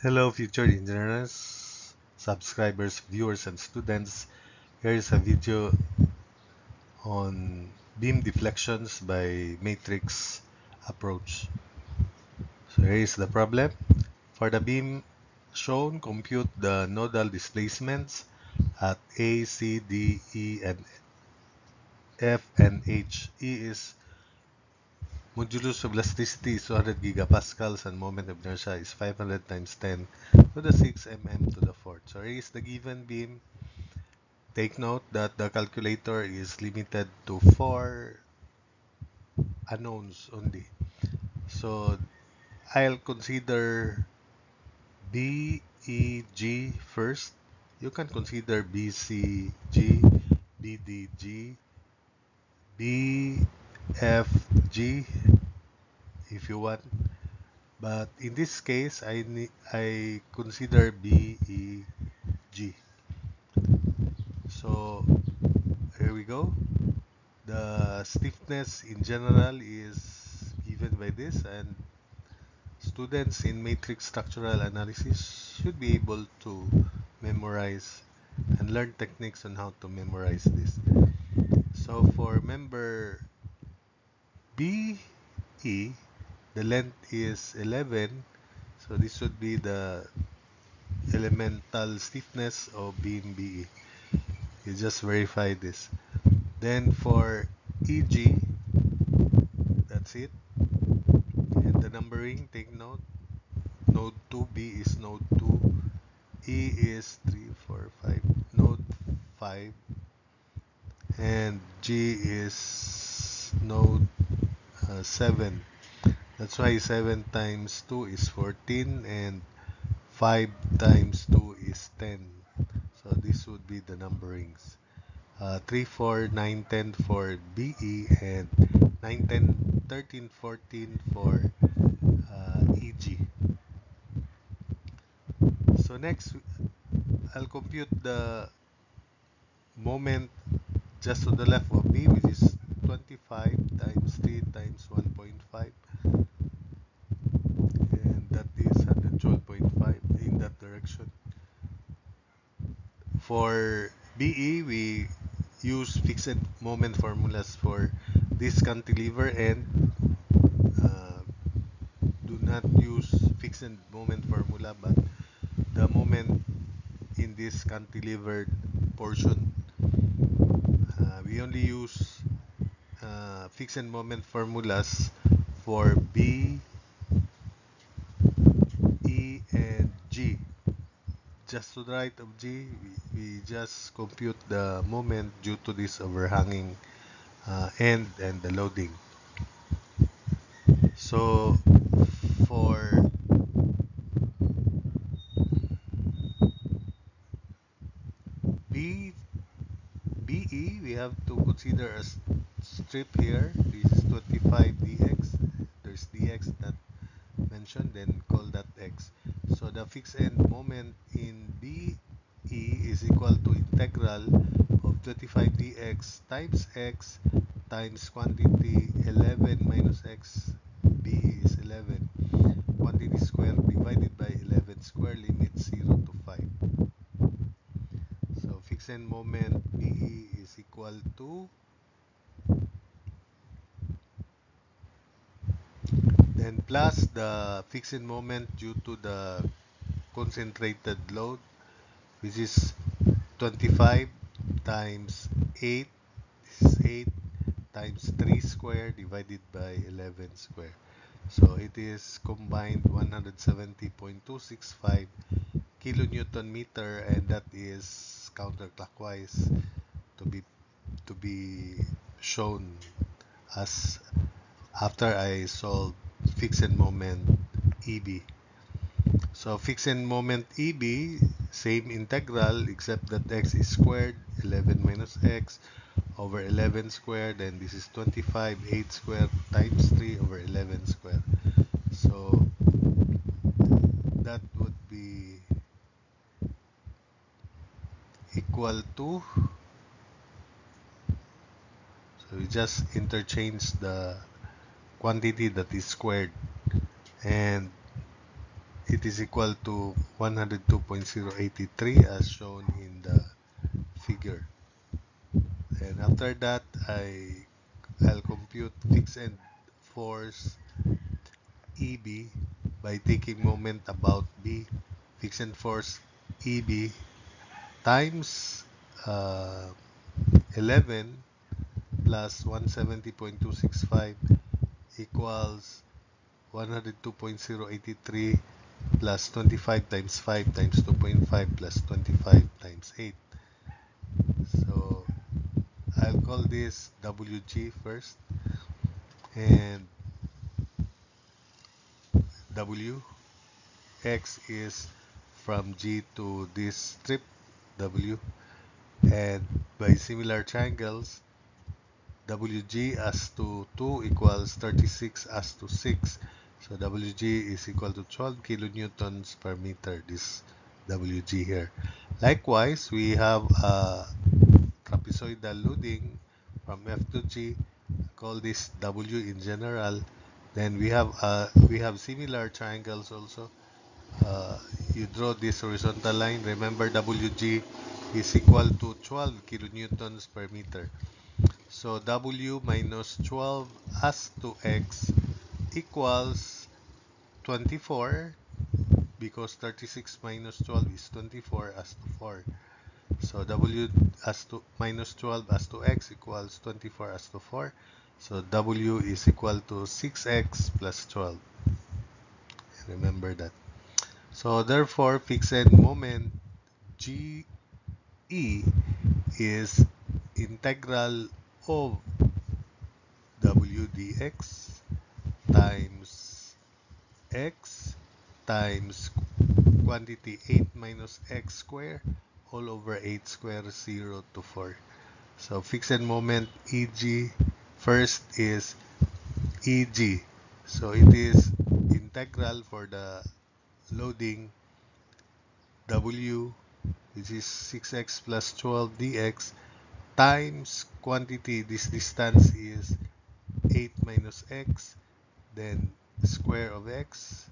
Hello, future engineers, subscribers, viewers, and students. Here is a video on beam deflections by matrix approach. So here is the problem. For the beam shown, compute the nodal displacements at A, C, D, E, and F and H. E is modulus of elasticity is 200 gigapascals and moment of inertia is 500 times 10 to the 6 mm to the fourth. So here is the given beam. Take note that the calculator is limited to 4 unknowns only. So I'll consider B, E, G first. You can consider B, C, G, D, D, G, B, F, G if you want. But in this case, I consider B, E, G. So here we go. The stiffness in general is given by this, and students in matrix structural analysis should be able to memorize and learn techniques on how to memorize this. So for member BE, the length is 11, so this would be the elemental stiffness of beam BE. You just verify this. Then for EG, that's it. And the numbering, take note. Node 2, B is node 2, E is 3, 4, 5, node 5, and G is node 7. That's why 7 times 2 is 14 and 5 times 2 is 10. So this would be the numberings. 3, 4, 9, 10 for BE and 9, 10, 13, 14 for EG. So next, I'll compute the moment just to the left of B, which is 25 times 3 times 1.5, and that is 112.5 in that direction. For BE, we use fixed moment formulas for this cantilever and do not use fixed moment formula, but the moment in this cantilevered portion. We only use fixed moment formulas for B, E, and G. Just to the right of G, we just compute the moment due to this overhanging end and the loading. So for B, BE, we have to consider a strip here. This is 25 dx. There's dx that mentioned, then call that x. So the fixed end moment in BE is equal to integral of 25 dx times x times quantity 11 minus x. BE is 11. Quantity squared divided by 11 square, limit 0 to 5. So fixed end moment BE is equal to, then plus the fixed moment due to the concentrated load, which is 25 times 8, this is 8 times 3 square divided by 11 square. So it is combined 170.265 kilonewton meter, and that is counterclockwise to be shown as after I solve fixed moment EB. So fixed moment EB, same integral except that x is squared, 11 minus x over 11 squared, and this is 25, 8 squared times 3 over 11 squared. So that would be equal to, so we just interchange the quantity that is squared, and it is equal to 102.083 as shown in the figure. And after that, I'll compute fixed end force EB by taking moment about B. Fixed end force EB times 11 plus 170.265 equals 102.083 plus 25 times 5 times 2.5 plus 25 times 8. So I'll call this WG first, and W X is from G to this strip W, and by similar triangles WG as to 2 equals 36 as to 6, so WG is equal to 12 kilonewtons per meter, this WG here. Likewise, we have a trapezoidal loading from F to G, call this W in general. Then we have similar triangles also. You draw this horizontal line. Remember, WG is equal to 12 kilonewtons per meter. So W minus 12 as to X equals 24, because 36 minus 12 is 24 as to 4. So W as to minus 12 as to X equals 24 as to 4. So W is equal to 6X plus 12. Remember that. So therefore, fixed moment GE is integral of W dx times X times quantity 8 minus X square all over 8 square 0 to 4. So fixed moment EG first is EG. So it is integral for the loading W, which is 6x plus 12 dx, times quantity, this distance is 8 minus x, then square of x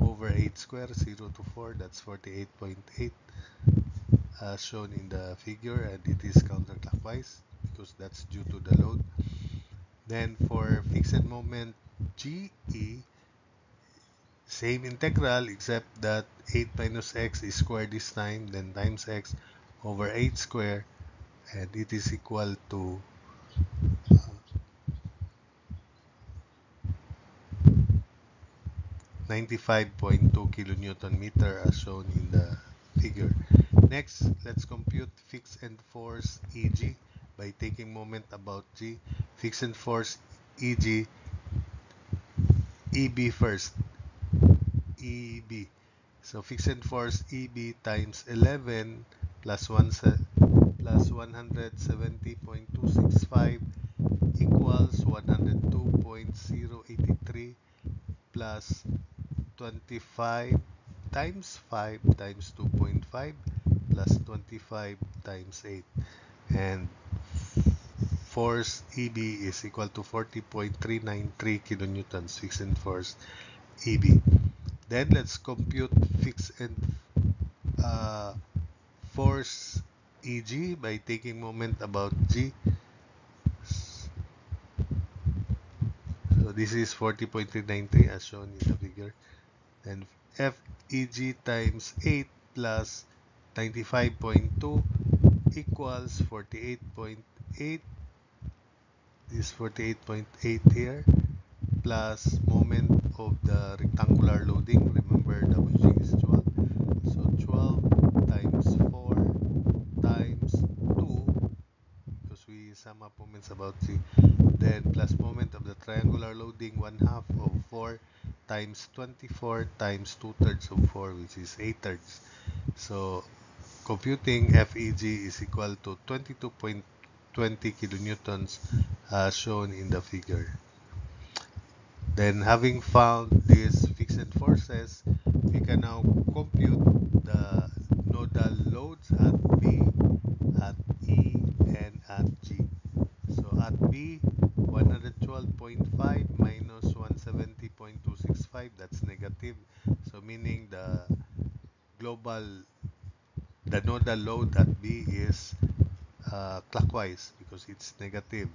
over 8 square, 0 to 4, that's 48.8 as shown in the figure, and it is counterclockwise because that's due to the load. Then for fixed moment GE, same integral except that 8 minus x is squared this time, then times x over 8 square, and it is equal to 95.2 kilonewton meter as shown in the figure. Next, let's compute fixed end force EG by taking moment about G. Fixed end force EG, EB first. EB. So fixed end force EB times 11 plus 170.265 equals 102.083 plus 25 times 5 times 2.5 plus 25 times 8, and force EB is equal to 40.393 kilonewtons, fixed end force EB. Then let's compute fixed end force EG by taking moment about G. So this is 40.393 as shown in the figure. Then FEG times 8 plus 95.2 equals 48.8. This 48.8 here, plus moment of the rectangular loading. Remember, WG is 12. So 12 times 4 times 2, because we sum up moments about G. Then plus moment of the triangular loading, 1/2 of 4 times 24 times 2/3 of 4, which is 8/3. So computing FEG is equal to 22.20 kilonewtons as shown in the figure. Then having found these fixed forces, we can now compute the nodal loads at B, at E, and at G. So at B, 112.5 minus 170.265, that's negative. So meaning meaning the nodal load at B is clockwise because it's negative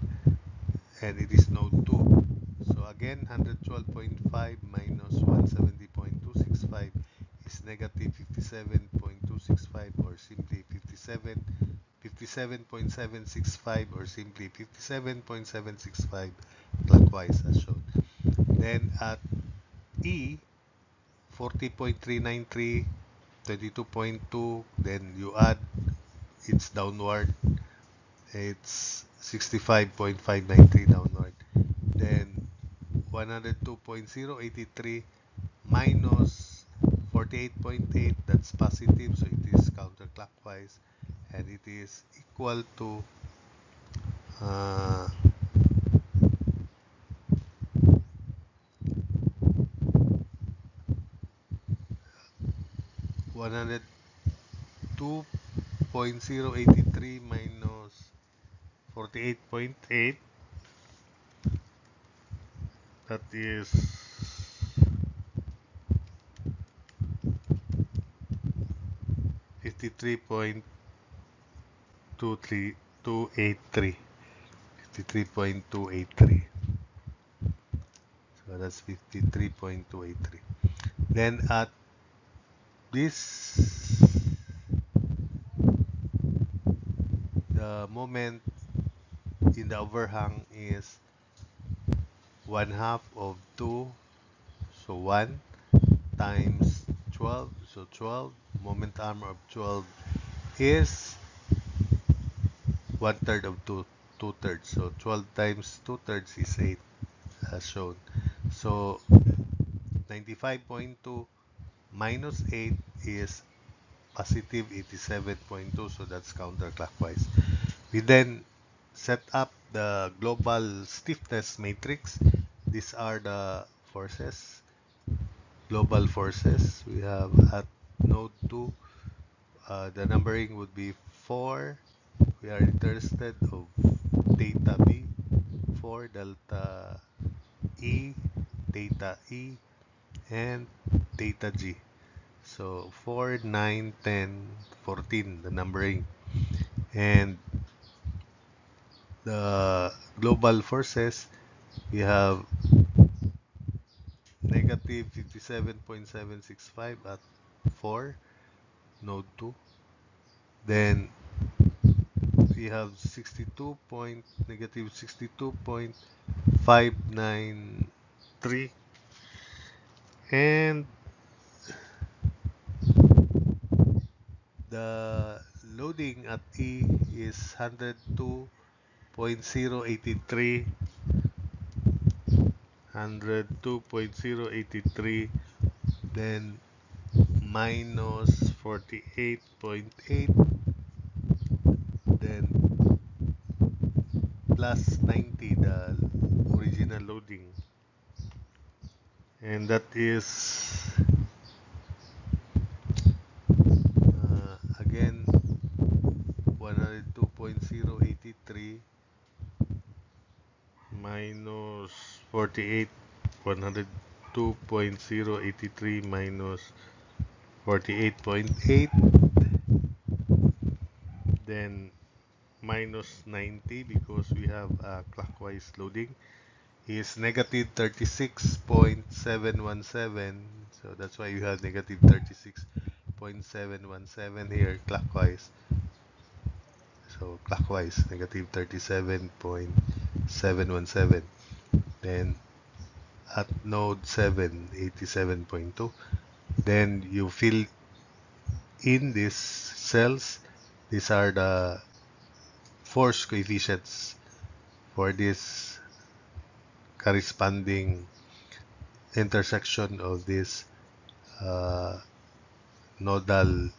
and it is node 2. So again, 112.5 minus 170.265 is negative 57.265 or simply 57.765 or simply 57.765 clockwise as shown. Then at E, 40.393, 22.2, then you add, it's downward, it's 65.593 downward. Then 102.083 minus 48.8, that's positive, so it is counterclockwise, and it is equal to uh, 102.083 minus 48.8, that is 53.283. 53.283. So that's 53.283. Then at this, the moment in the overhang is 1/2 of 2, so 1 times 12, so 12. Moment arm of 12 is 1/3 of 2, 2/3. So 12 times 2/3 is 8, as shown. So 95.2 minus 8 is positive 87.2, so that's counterclockwise. We then set up the global stiffness matrix. These are the forces, global forces. We have at node 2, the numbering would be 4. We are interested of theta B, 4 delta E, theta E, and theta G. So 4, 9, 10, 14, the numbering. And the global forces, we have negative 57.765 at 4, node 2. Then we have negative 62.593, and the loading at E is 102.083, 102.083, then minus 48.8, then plus 90, the original loading, and that is again 102.083 minus 48, 102.083 minus 48.8, then minus 90 because we have a clockwise loading is negative 36.717, so that's why you have negative 36.717 here clockwise. So clockwise, negative 37.717. Then at node 7, 87.2. Then you fill in these cells. These are the force coefficients for this corresponding intersection of these uh, nodal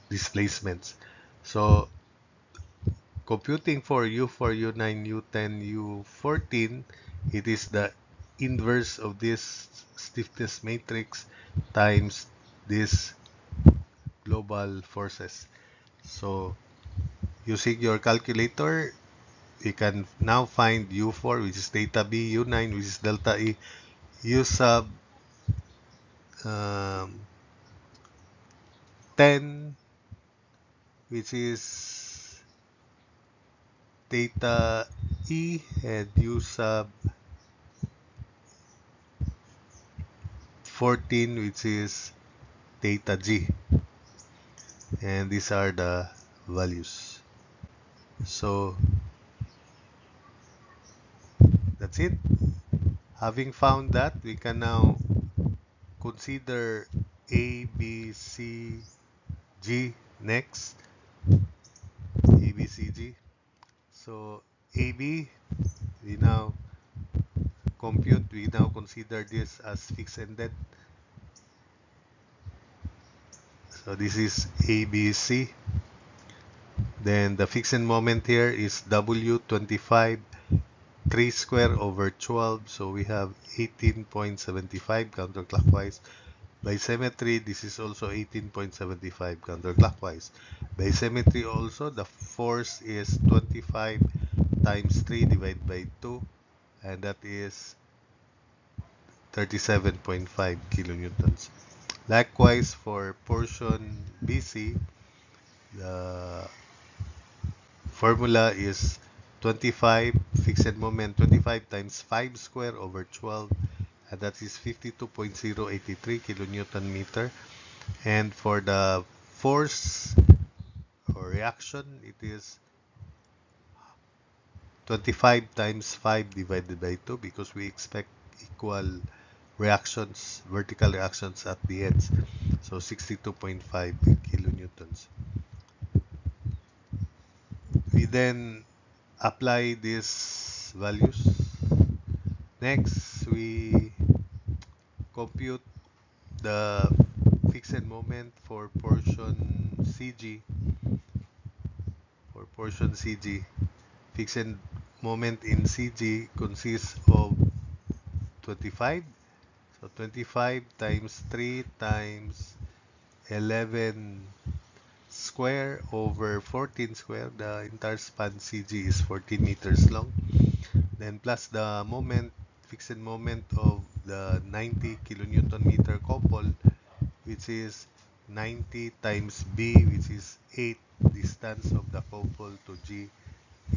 displacements. So computing for U4, U9, U10, U14, it is the inverse of this stiffness matrix times this global forces. So using your calculator, you can now find U4, which is theta B, U9, which is delta E, U sub um, 10, which is theta E, and U sub 14, which is theta G. And these are the values. So that's it. Having found that, we can now consider A, B, C, G next. A, B, C, G. So AB, we now we now consider this as fixed ended. So this is ABC. Then the fixed end moment here is W25, 3 square over 12. So we have 18.75 counterclockwise. By symmetry, this is also 18.75 counterclockwise. By symmetry also, the force is 25 times 3 divided by 2, and that is 37.5 kilonewtons. Likewise, for portion BC, the formula is 25 fixed moment 25 times 5 square over 12, and that is 52.083 kilonewton meter. And for the force or reaction, it is 25 times 5 divided by 2, because we expect equal reactions, vertical reactions at the ends. So 62.5 kilonewtons. We then apply these values. Next, we compute the fixed moment for portion CG. For portion CG, fixed moment in CG consists of 25. So 25 times 3 times 11 square over 14 square. The entire span CG is 14 meters long. Then plus the moment, fixed moment of the 90 kilonewton meter couple, which is 90 times B, which is 8. Distance of the couple to G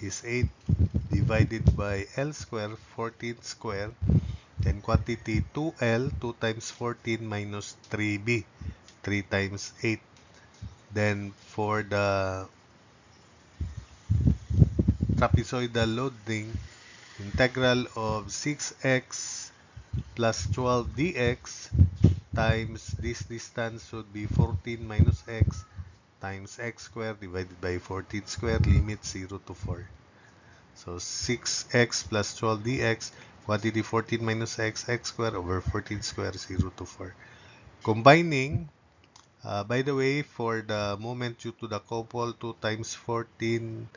is 8, divided by L square, 14 square. Then quantity 2L, 2 times 14 minus 3B, 3 times 8. Then for the trapezoidal loading, integral of 6x plus 12 dx times this distance would be 14 minus x times x squared divided by 14 squared, limit 0 to 4. So 6x plus 12 dx, quantity 14 minus x, x squared over 14 squared, 0 to 4. Combining, by the way, for the moment due to the couple, 2 times 14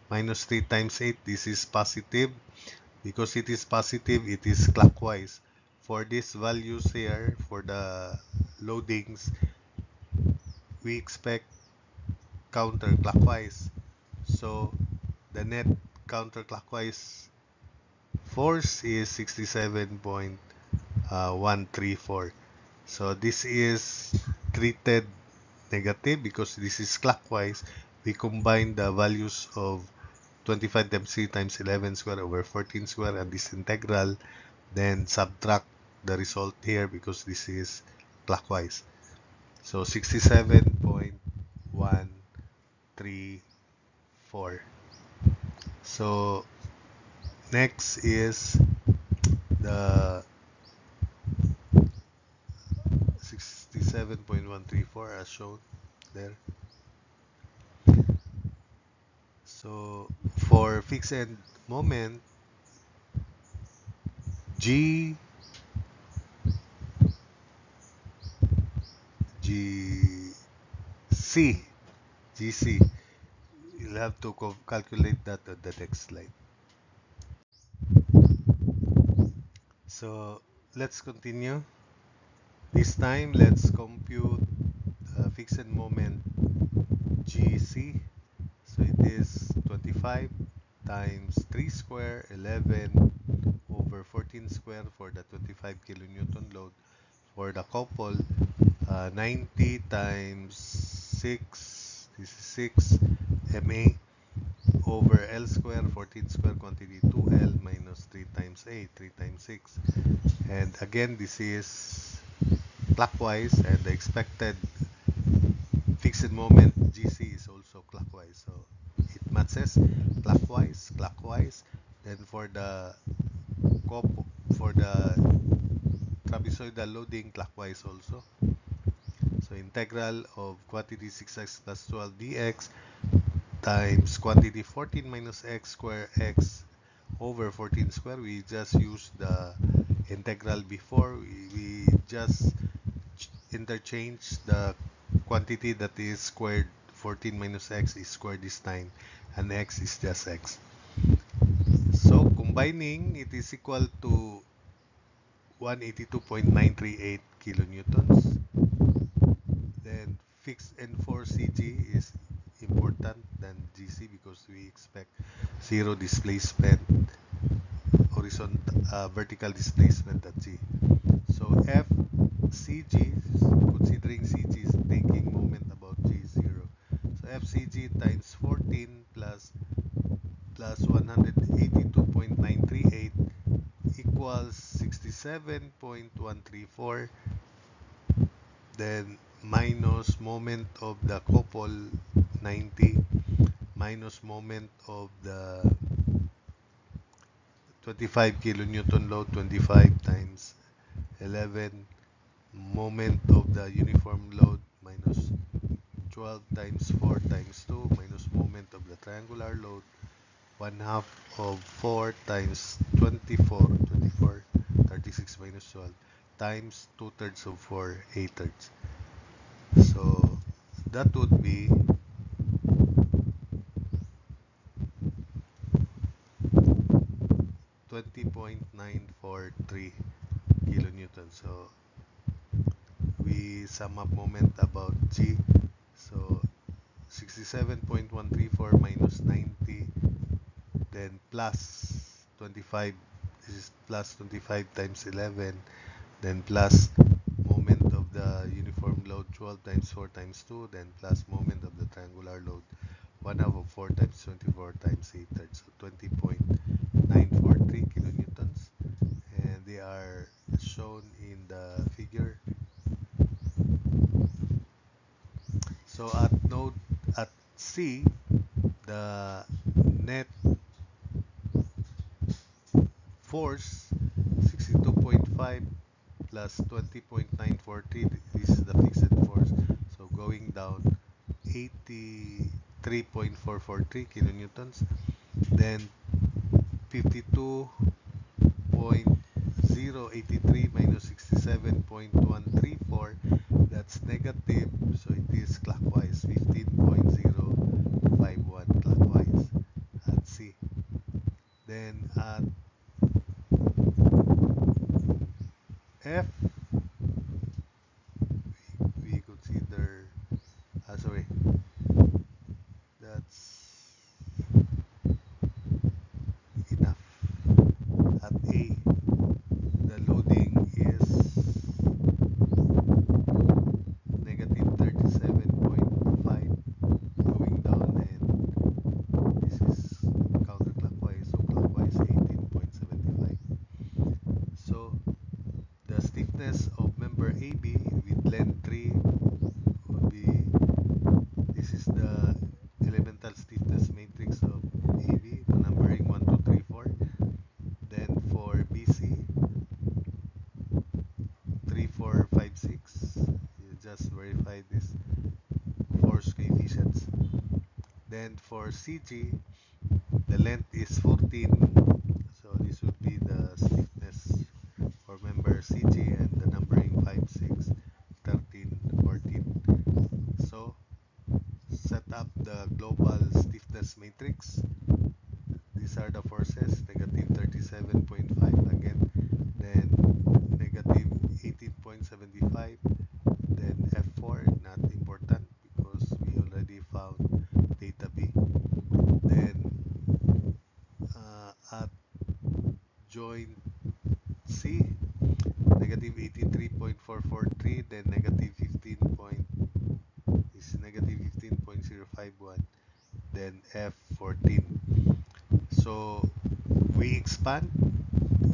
minus 3 times 8, this is positive. Because it is positive, it is clockwise. For these values here, for the loadings, we expect counterclockwise. So the net counterclockwise force is 67.134. So this is treated negative because this is clockwise. We combine the values of 25 times 3 times 11 square over 14 square and this integral, then subtract the result here because this is clockwise. So 67.134. So next is the 67.134 as shown there. So for fixed moment, G, GC, GC, you'll have to calculate that on the next slide. So let's continue. This time, let's compute fixed moment GC. So it is 25 times 3 square, 11 over 14 square for the 25 kilonewton load. For the couple, 90 times 6, this is 6 MA over L square, 14 square quantity 2L minus 3 times A, 3 times 6. And again, this is clockwise, and the expected fixed moment GC is also clockwise. So it matches clockwise, clockwise. Then for the for the trapezoidal loading, clockwise also. So integral of quantity 6x plus 12 dx times quantity 14 minus x square x over 14 square. We just use the integral before. We just interchange the quantity that is squared. 14 minus x is squared this time, and x is just x. So combining, it is equal to 182.938 kilonewtons. Then fixed and for CG is important than GC because we expect zero displacement, vertical displacement at G. So FCG, considering CG is taking moment about G0. So FCG times 14 plus 182.938 equals 67.134, then minus moment of the couple 90 minus moment of the 25 kilonewton load, 25 times 11, moment of the uniform load minus 12 times 4 times 2 minus moment of the triangular load, 1/2 of 4 times 24, 36 minus 12 times 2/3 of 4, 8/3. So that would be 20.943 kilonewtons. So we sum up moment about G. So 67.134 minus 90, then plus 25. This is plus 25 times 11, then plus moment of the uniform load 12 times 4 times 2, then plus moment of the triangular load 1/2 of 4 times 24 times 8/3. So 20.943 kilonewtons, and they are shown in the figure. So at C, the net force 62.5 plus 20.943. This is the fixed force. So going down 83.443 kilonewtons. Then 52.083 minus 67.134. That's negative. So it is clockwise. 15.051 clockwise at C. Then at F, we consider, sorry, that's enough. At A, the loading is negative 37.5 going down, and this is counterclockwise, so clockwise 18.75. So the stiffness of member AB with length 3 would be, this is the elemental stiffness matrix of AB, the numbering 1, 2, 3, 4. Then for BC, 3, 4, 5, 6. You just verify this force coefficients. Then for CG, the length is 14. So this would be the stiffness for member CG, and the numbering 5, 6, 13, 14. So set up the global stiffness matrix. These are the forces, negative 37.5 again, then negative 18.75, then F4, not important because we already found theta B. Then at joint C, negative 83.443, then negative 15 point is negative 0.051, then F14. So we expand,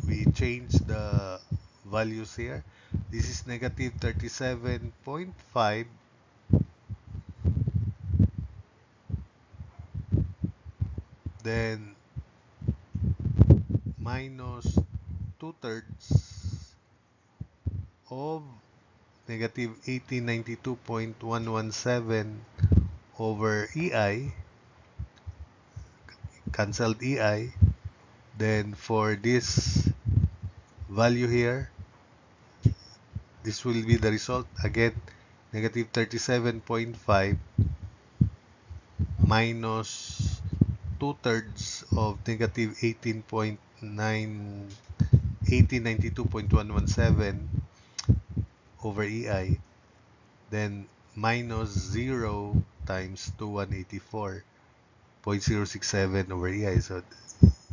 we change the values here. This is negative 37.5, then minus 2/3 of negative 1892.117 over EI, cancelled EI. Then for this value here, this will be the result. Again, negative 37.5 minus 2/3 of negative 1892.117 over EI, then minus 0 times 2184.067 over EI. So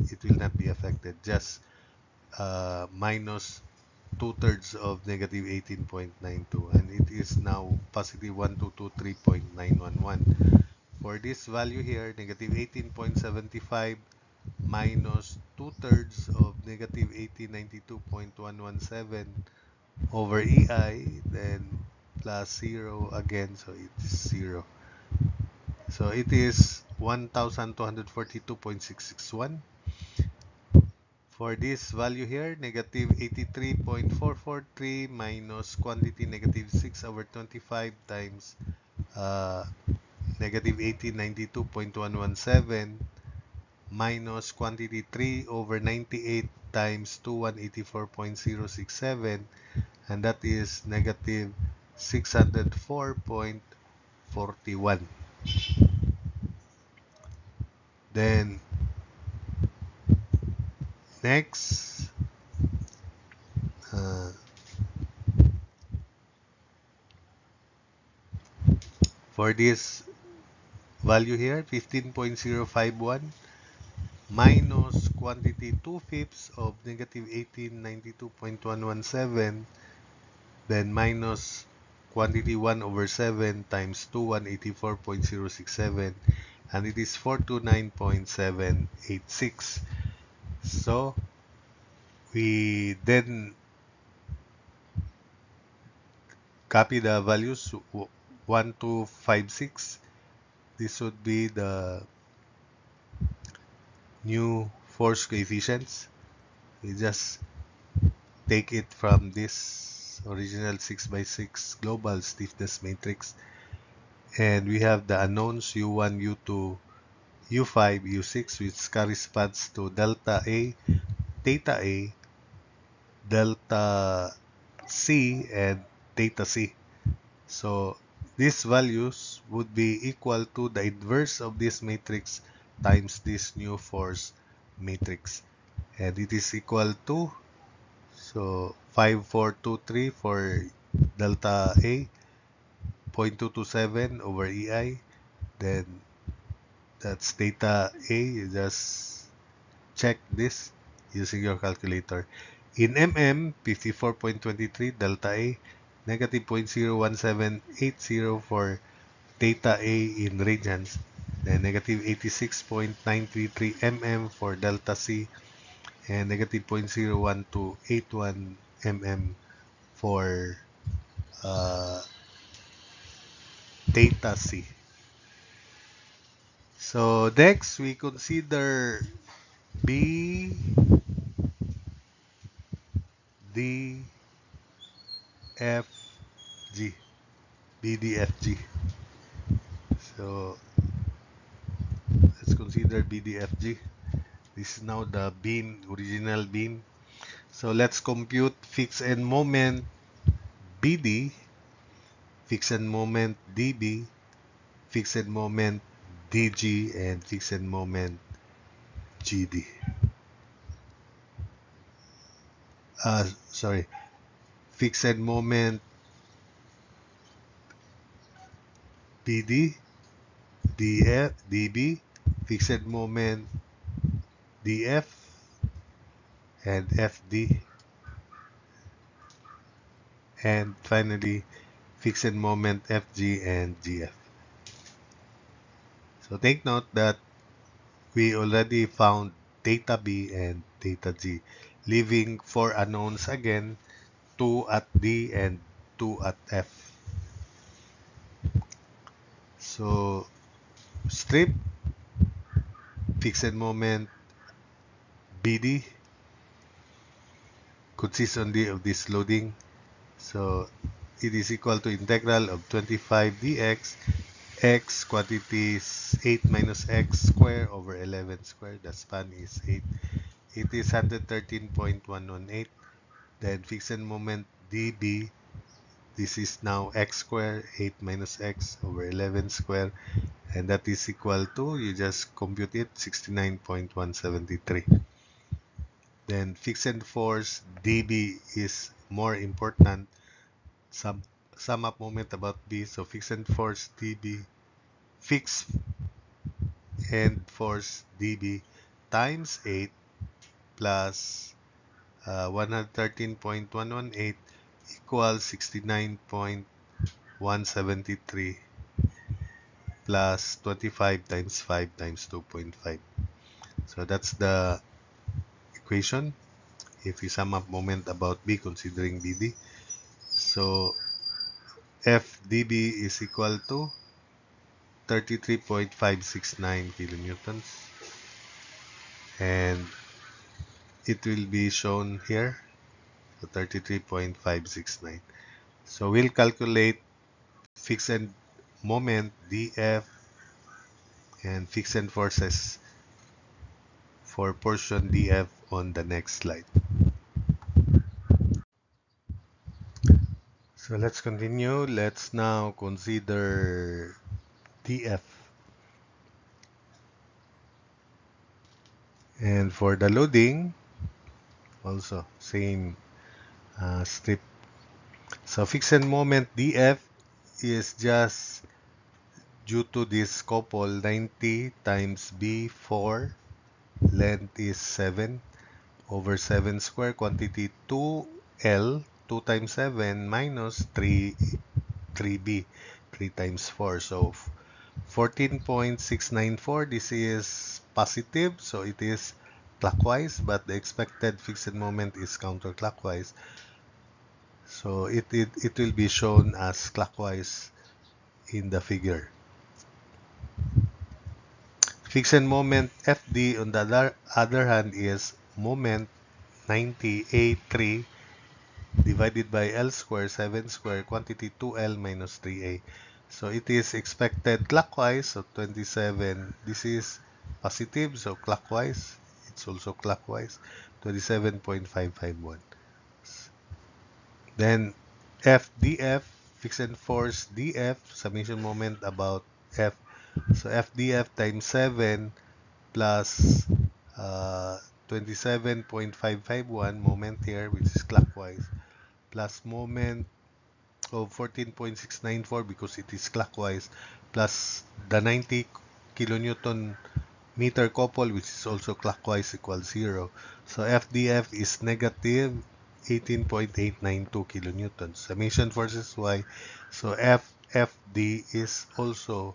it will not be affected. Just minus 2/3 of negative 18.92, and it is now positive 1223.911. For this value here, negative 18.75 minus 2/3 of negative 1892.117 over EI, then plus 0 again, so it's 0. So it is 1242.661. For this value here, negative 83.443 minus quantity negative 6 over 25 times negative 1892.117 minus quantity 3 over 98 times 2184.067, and that is negative 604.41. Then next, uh, for this value here, 15.051 minus quantity 2/5 of negative 1892.117, then minus quantity 1 over 7 times 2184.067, and it is 429.786. So we then copy the values 1 to 5, 6. This would be the new force coefficients. We just take it from this original 6x6 global stiffness matrix, and we have the unknowns U1, U2, U5, U6, which corresponds to delta A, theta A, delta C, and theta C. So these values would be equal to the inverse of this matrix times this new force matrix, and it is equal to, so 5423 for delta A, 0.227 over EI, then that's theta A. You just check this using your calculator. In mm, 54.23 delta A, negative 0.01780 for theta A in radians, then negative 86.933 mm for delta C, and negative 0.01281 mm for theta C. So next, we consider B, D, F, G. B, D, F, G. So let's consider B, D, F, G. This is now the beam, original beam. So let's compute fixed end moment BD, fixed end moment DB, fixed end moment DG, and fixed end moment GD. Sorry, fixed end moment BD, DF, DB, fixed moment DF, and FD, and finally fixed moment FG and GF. So take note that we already found theta B and theta G, leaving 4 unknowns again, 2 at D and 2 at F. So strip fixed moment BD consists only of this loading. So it is equal to integral of 25 dx, x quantity is 8 minus x square over 11 square. The span is 8. It is 113.118. Then fixed moment dB, this is now x square, 8 minus x over 11 square, and that is equal to, you just compute it, 69.173. Then fixed force dB is more important. Sum up moment about B. So fixed force dB, fixed end force dB times 8 plus 113.118 equals 69.173 plus 25 times 5 times 2.5. So that's the equation if you sum up moment about B considering BD. So FdB is equal to 33.569 kilonewtons, and it will be shown here, so 33.569. So we'll calculate fixed moment dF and fixed forces for portion dF on the next slide. So let's continue. Let's now consider dF. And for the loading, also same strip. So fixed moment dF is just due to this couple 90 times B4, length is 7 over 7 square, quantity 2L, 2 times 7 minus 3B, 3 times 4. So 14.694, this is positive, so it is clockwise, but the expected fixed moment is counterclockwise. So it will be shown as clockwise in the figure. Fixed moment FD on the other hand is moment 90A3 divided by L square, 7 square, quantity 2L minus 3A. So it is expected clockwise, so 27, this is positive, so clockwise, it's also clockwise, 27.551. Then FDF, fixed force DF, summation moment about F. So FDF times 7 plus 27.551 moment here, which is clockwise, plus moment of 14.694 because it is clockwise, plus the 90 kilonewton meter couple, which is also clockwise, equals 0. So FDF is negative 18.892 kilonewtons. Summation forces Y. So FFD is also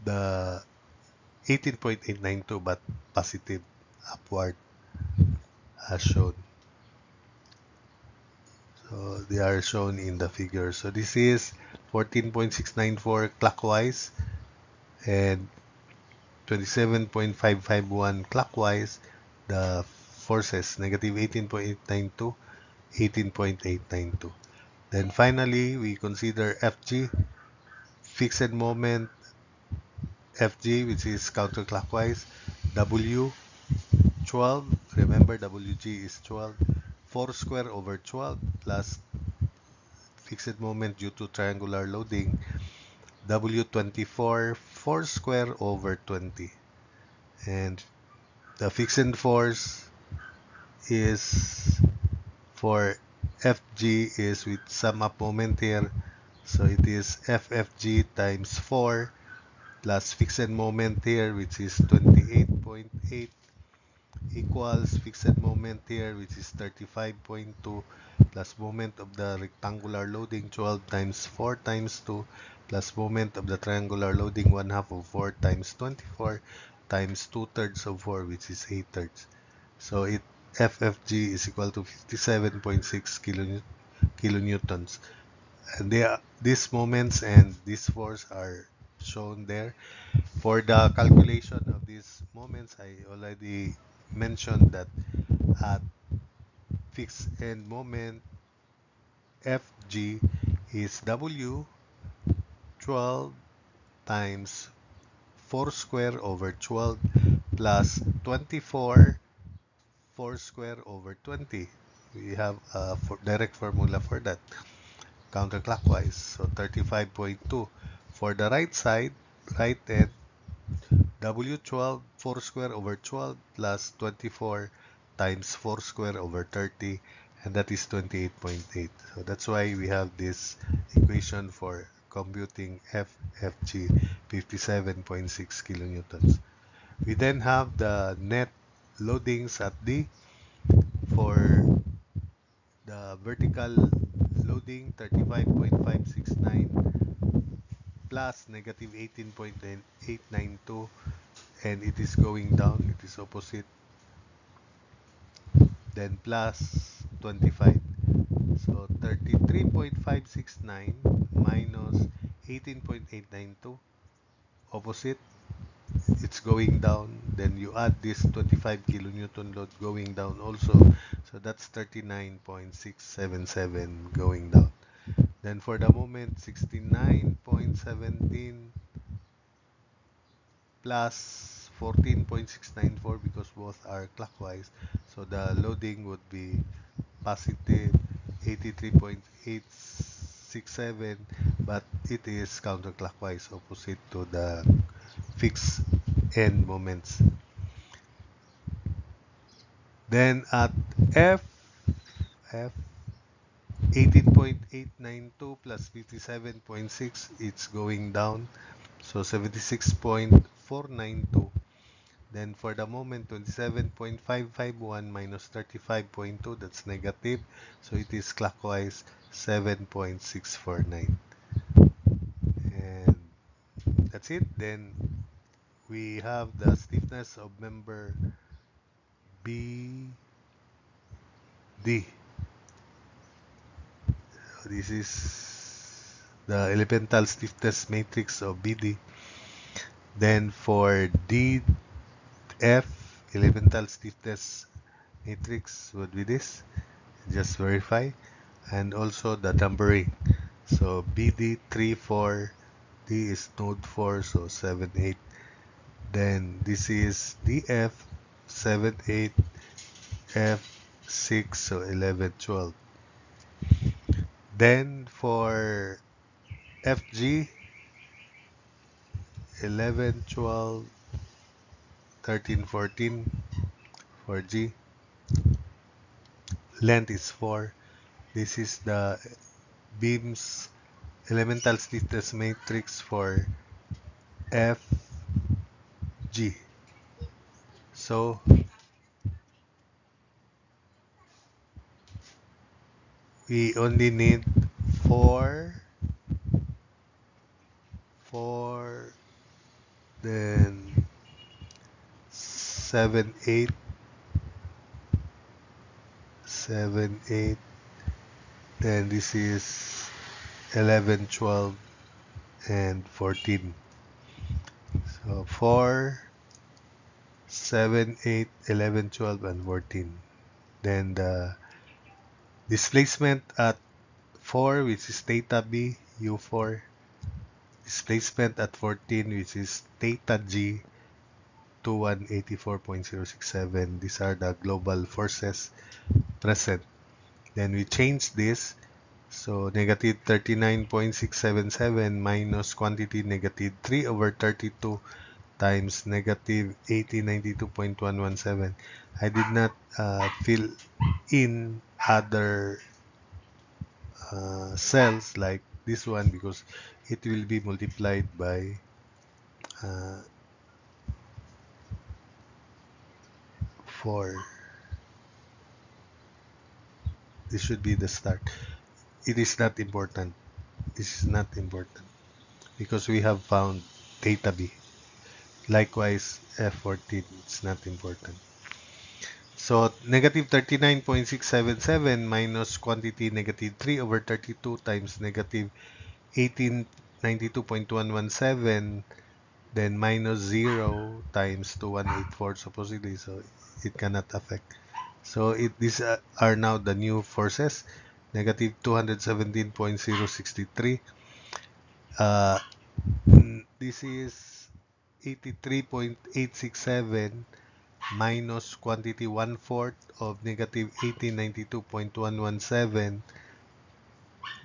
the 18.892 but positive upward as shown. So they are shown in the figure. So this is 14.694 clockwise and 27.551 clockwise. The forces negative 18.892, 18.892. Then finally, we consider FG, fixed moment FG, which is counterclockwise. W 12, remember WG is 12, 4 square over 12 plus fixed moment due to triangular loading, W24, 4 square over 20. And the fixed force is for FG is with sum up moment here. So it is FFG times 4 plus fixed moment here, which is 28.8 equals fixed moment here, which is 35.2, plus moment of the rectangular loading 12 times 4 times 2, plus moment of the triangular loading 1/2 of 4 times 24 times 2/3 of 4, which is 8/3. So FFG is equal to 57.6 kilonewtons. And these moments and these force are shown there. For the calculation of these moments, I already mentioned that at fixed end moment, Fg is W 12 times 4 square over 12 plus 24 4 square over 20. We have a direct formula for that, counterclockwise. So 35.2. For the right side, right end, W12 4 square over 12 plus 24 times 4 square over 30, and that is 28.8. So that's why we have this equation for computing FFG 57.6 kilonewtons. We then have the net loadings at D. For the vertical loading 35.569 plus negative 18.892, and it is going down, it is opposite, then plus 25. So 33.569 minus 18.892, opposite, it's going down. Then you add this 25 kilonewton load going down also, so that's 39.677 going down. Then for the moment, 69.17 plus 14.694, because both are clockwise, so the loading would be positive 83.867, but it is counterclockwise, opposite to the fixed end moments. Then at F 18.892 plus 57.6, it's going down, so 76.492. Then for the moment, 27.551 minus 35.2, that's negative, so it is clockwise, 7.649. And that's it. Then we have the stiffness of member BD. This is the elemental stiffness matrix of BD. Then for DF, elemental stiffness matrix would be this. Just verify. And also the numbering. So BD 3, 4, D is node 4, so 7, 8. Then this is DF 7, 8, F 6, so 11, 12. Then for FG 11, 12, 13, 14 for G. Length is 4. This is the beam's elemental stiffness matrix for FG. So we only need 4, 4, then 7, 8, 7, 8, then this is 11, 12, and 14. So 4, 7, 8, 11, 12, and 14. Then the displacement at 4, which is theta B, U4. Displacement at 14, which is theta G, 2184.067. These are the global forces present. Then we change this. So negative 39.677 minus quantity negative 3 over 32 times negative 8092.117. I did not fill in other cells like this one because it will be multiplied by 4. This should be the start. It is not important. This is not important because we have found theta b. Likewise, F14, it's not important. So, negative 39.677 minus quantity negative 3 over 32 times negative 1892.117, then minus 0 times 2184 supposedly, so it cannot affect. So these are now the new forces. Negative 217.063. This is 83.867 minus quantity 1/4 of negative 1892.117,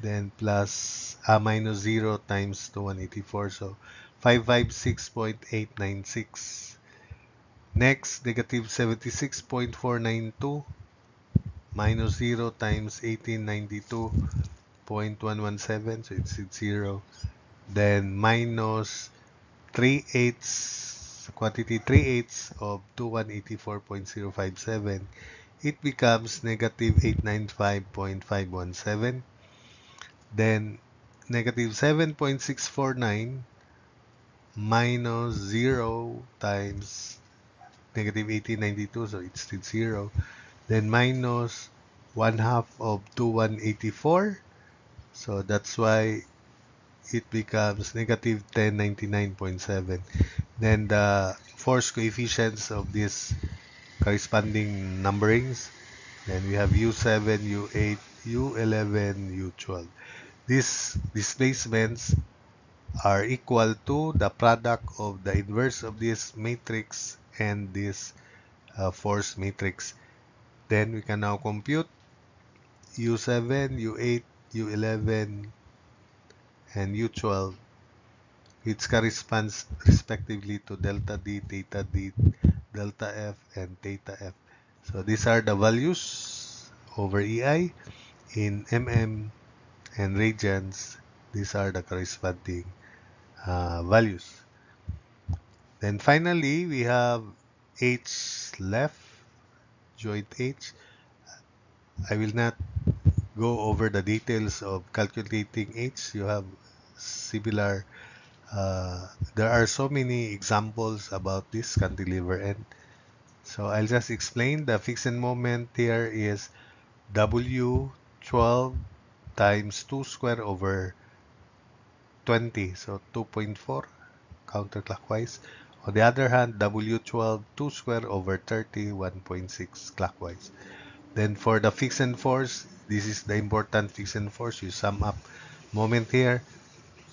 then plus minus 0 times 2184, so 556.896. Next, negative 76.492 minus 0 times 1892.117, so it's 0. Then minus 3/8, quantity 3/8 of 2184.057. It becomes negative 895.517. Then negative 7.649 minus 0 times negative 1892, so it's still 0. Then minus 1/2 of 2184, so that's why it becomes negative 1099.7. Then the force coefficients of these corresponding numberings, then we have U7, U8, U11, U12. These displacements are equal to the product of the inverse of this matrix and this force matrix. Then we can now compute U7, U8, U11, and U12, which corresponds respectively to delta D, theta D, delta F, and theta F. So these are the values over EI in mm and radians. These are the corresponding values. Then finally, we have H left, joint H. I will not go over the details of calculating H. You have similar, there are so many examples about this cantilever end. So I'll just explain. The fixed moment here is W12 times 2 square over 20, so 2.4 counterclockwise. On the other hand, W12 2 square over 30, 1.6 clockwise. Then for the fixed force, this is the important fixed force. You sum up moment here.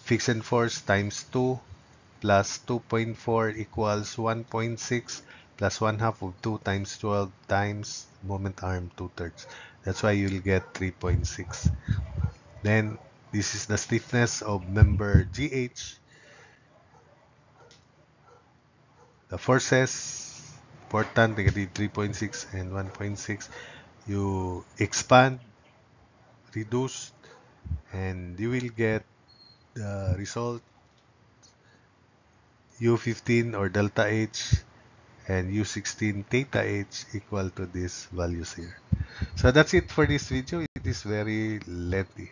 Fixed force times 2 plus 2.4 equals 1.6 plus 1/2 of 2 times 12 times moment arm 2/3. That's why you'll get 3.6. Then this is the stiffness of member GH. The forces, important, negative 3.6 and 1.6. You expand, reduce, and you will get the result U15 or delta H and U16 theta H equal to these values here. So that's it for this video. It is very lengthy.